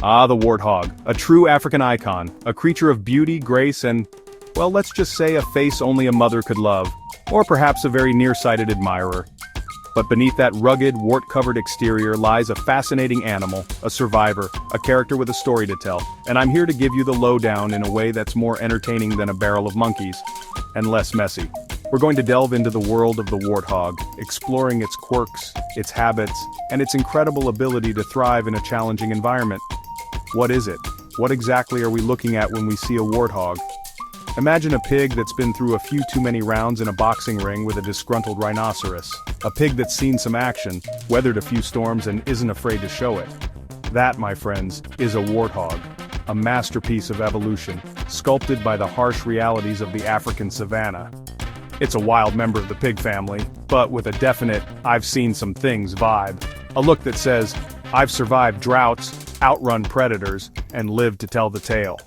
Ah, the warthog, a true African icon, a creature of beauty, grace and, well, let's just say a face only a mother could love, or perhaps a very nearsighted admirer. But beneath that rugged, wart-covered exterior lies a fascinating animal, a survivor, a character with a story to tell, and I'm here to give you the lowdown in a way that's more entertaining than a barrel of monkeys, and less messy. We're going to delve into the world of the warthog, exploring its quirks, its habits, and its incredible ability to thrive in a challenging environment. What is it? What exactly are we looking at when we see a warthog? Imagine a pig that's been through a few too many rounds in a boxing ring with a disgruntled rhinoceros. A pig that's seen some action, weathered a few storms and isn't afraid to show it. That, my friends, is a warthog. A masterpiece of evolution, sculpted by the harsh realities of the African savanna. It's a wild member of the pig family, but with a definite, I've seen some things vibe. A look that says, I've survived droughts, outrun predators, and lived to tell the tale.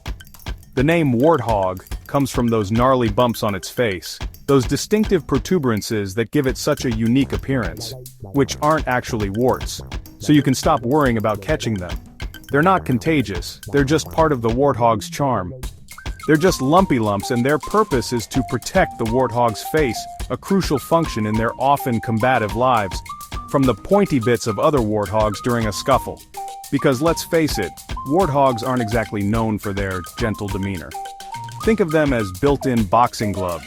The name warthog comes from those gnarly bumps on its face, those distinctive protuberances that give it such a unique appearance, which aren't actually warts, so you can stop worrying about catching them. They're not contagious, they're just part of the warthog's charm. They're just lumpy lumps and their purpose is to protect the warthog's face, a crucial function in their often combative lives, from the pointy bits of other warthogs during a scuffle. Because let's face it, warthogs aren't exactly known for their gentle demeanor. Think of them as built-in boxing gloves,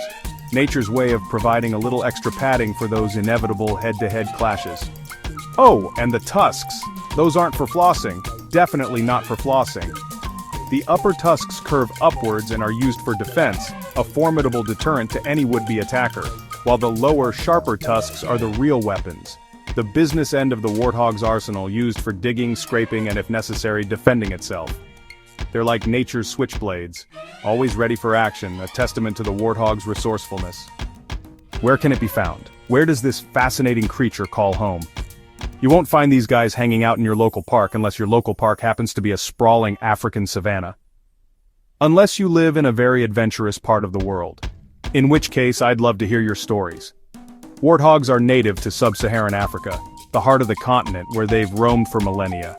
nature's way of providing a little extra padding for those inevitable head-to-head clashes. Oh, and the tusks. Those aren't for flossing, definitely not for flossing. The upper tusks curve upwards and are used for defense, a formidable deterrent to any would-be attacker, while the lower, sharper tusks are the real weapons. The business end of the warthog's arsenal used for digging, scraping, and if necessary, defending itself. They're like nature's switchblades, always ready for action, a testament to the warthog's resourcefulness. Where can it be found? Where does this fascinating creature call home? You won't find these guys hanging out in your local park unless your local park happens to be a sprawling African savanna. Unless you live in a very adventurous part of the world. In which case, I'd love to hear your stories. Warthogs are native to sub-Saharan Africa, the heart of the continent where they've roamed for millennia.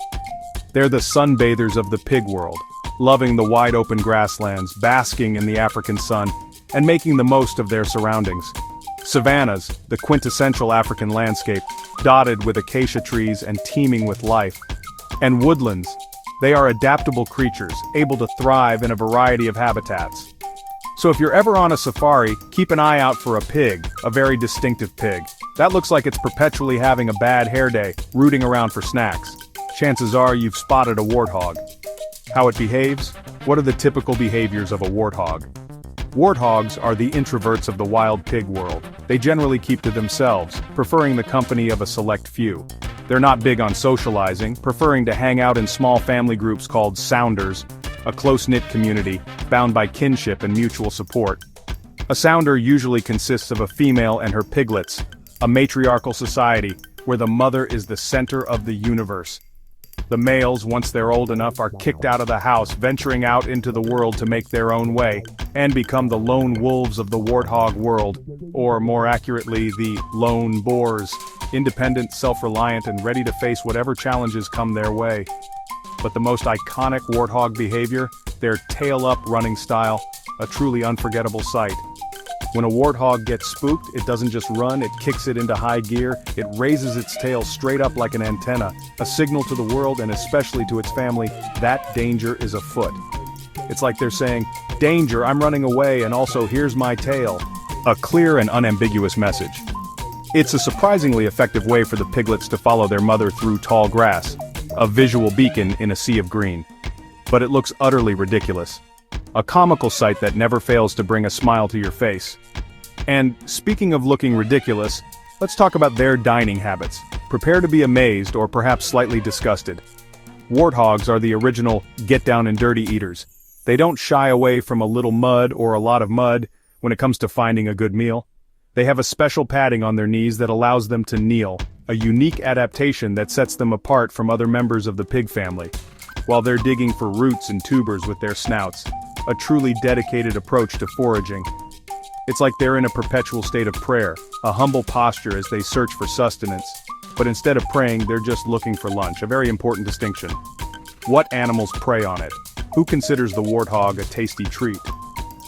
They're the sunbathers of the pig world, loving the wide-open grasslands, basking in the African sun, and making the most of their surroundings. Savannas, the quintessential African landscape, dotted with acacia trees and teeming with life. And woodlands, they are adaptable creatures, able to thrive in a variety of habitats. So if you're ever on a safari, keep an eye out for a pig, a very distinctive pig. That looks like it's perpetually having a bad hair day, rooting around for snacks. Chances are you've spotted a warthog. How it behaves? What are the typical behaviors of a warthog? Warthogs are the introverts of the wild pig world. They generally keep to themselves, preferring the company of a select few. They're not big on socializing, preferring to hang out in small family groups called sounders, a close-knit community, bound by kinship and mutual support. A sounder usually consists of a female and her piglets, a matriarchal society, where the mother is the center of the universe. The males, once they're old enough, are kicked out of the house, venturing out into the world to make their own way, and become the lone wolves of the warthog world, or more accurately, the lone boars, independent, self-reliant, and ready to face whatever challenges come their way. But the most iconic warthog behavior, their tail-up running style, a truly unforgettable sight. When a warthog gets spooked, it doesn't just run, it kicks it into high gear, it raises its tail straight up like an antenna, a signal to the world and especially to its family, that danger is afoot. It's like they're saying, danger, I'm running away, and also here's my tail. A clear and unambiguous message. It's a surprisingly effective way for the piglets to follow their mother through tall grass, a visual beacon in a sea of green. But it looks utterly ridiculous. A comical sight that never fails to bring a smile to your face. And, speaking of looking ridiculous, let's talk about their dining habits. Prepare to be amazed or perhaps slightly disgusted. Warthogs are the original get-down-and-dirty eaters. They don't shy away from a little mud or a lot of mud when it comes to finding a good meal. They have a special padding on their knees that allows them to kneel, a unique adaptation that sets them apart from other members of the pig family, while they're digging for roots and tubers with their snouts, a truly dedicated approach to foraging. It's like they're in a perpetual state of prayer, a humble posture as they search for sustenance, but instead of praying, they're just looking for lunch, a very important distinction. What animals prey on it? Who considers the warthog a tasty treat?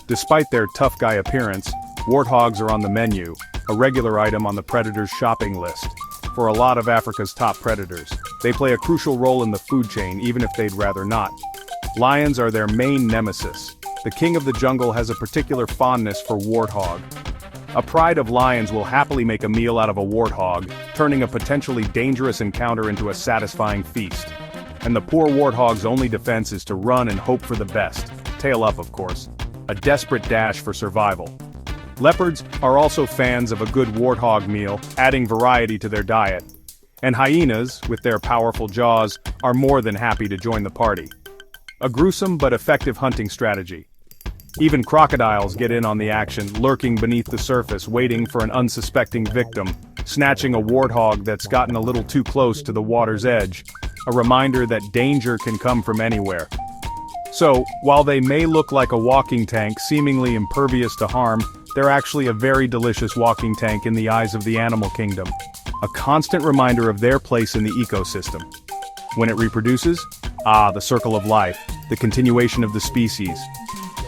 Despite their tough guy appearance, warthogs are on the menu, a regular item on the predator's shopping list. For a lot of Africa's top predators, they play a crucial role in the food chain even if they'd rather not. Lions are their main nemesis. The king of the jungle has a particular fondness for warthog. A pride of lions will happily make a meal out of a warthog, turning a potentially dangerous encounter into a satisfying feast. And the poor warthog's only defense is to run and hope for the best, tail up of course, a desperate dash for survival. Leopards are also fans of a good warthog meal, adding variety to their diet. And hyenas, with their powerful jaws, are more than happy to join the party. A gruesome but effective hunting strategy. Even crocodiles get in on the action, lurking beneath the surface, waiting for an unsuspecting victim, snatching a warthog that's gotten a little too close to the water's edge, a reminder that danger can come from anywhere. So, while they may look like a walking tank seemingly impervious to harm, they're actually a very delicious walking tank in the eyes of the animal kingdom, a constant reminder of their place in the ecosystem. When it reproduces? The circle of life, the continuation of the species.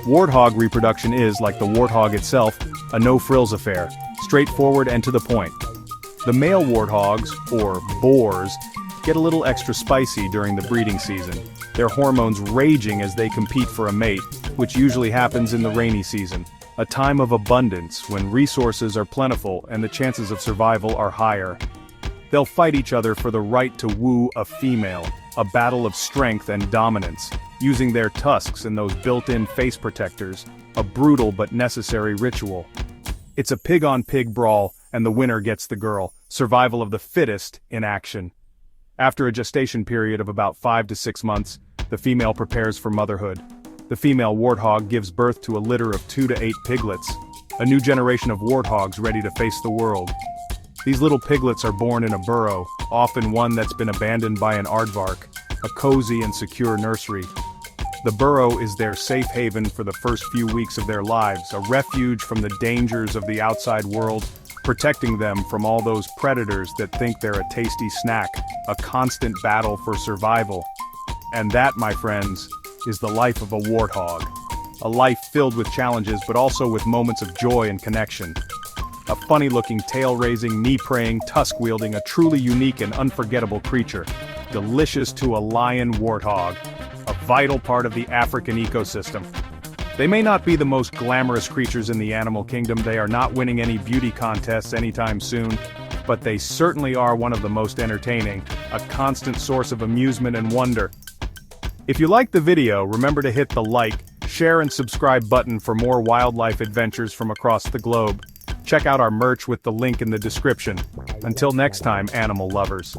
Warthog reproduction is, like the warthog itself, a no-frills affair, straightforward and to the point. The male warthogs, or boars, get a little extra spicy during the breeding season, their hormones raging as they compete for a mate, which usually happens in the rainy season, a time of abundance when resources are plentiful and the chances of survival are higher. They'll fight each other for the right to woo a female, a battle of strength and dominance, using their tusks and those built-in face protectors, a brutal but necessary ritual. It's a pig-on-pig brawl, and the winner gets the girl, survival of the fittest in action. After a gestation period of about 5 to 6 months, the female prepares for motherhood. The female warthog gives birth to a litter of 2 to 8 piglets, a new generation of warthogs ready to face the world. These little piglets are born in a burrow, often one that's been abandoned by an aardvark, a cozy and secure nursery. The burrow is their safe haven for the first few weeks of their lives, a refuge from the dangers of the outside world, protecting them from all those predators that think they're a tasty snack, a constant battle for survival. And that, my friends, is the life of a warthog. A life filled with challenges but also with moments of joy and connection. A funny-looking, tail-raising, knee-praying, tusk-wielding, a truly unique and unforgettable creature. Delicious to a lion warthog. A vital part of the African ecosystem. They may not be the most glamorous creatures in the animal kingdom, they are not winning any beauty contests anytime soon, but they certainly are one of the most entertaining, a constant source of amusement and wonder. If you liked the video, remember to hit the like, share and subscribe button for more wildlife adventures from across the globe. Check out our merch with the link in the description. Until next time, animal lovers.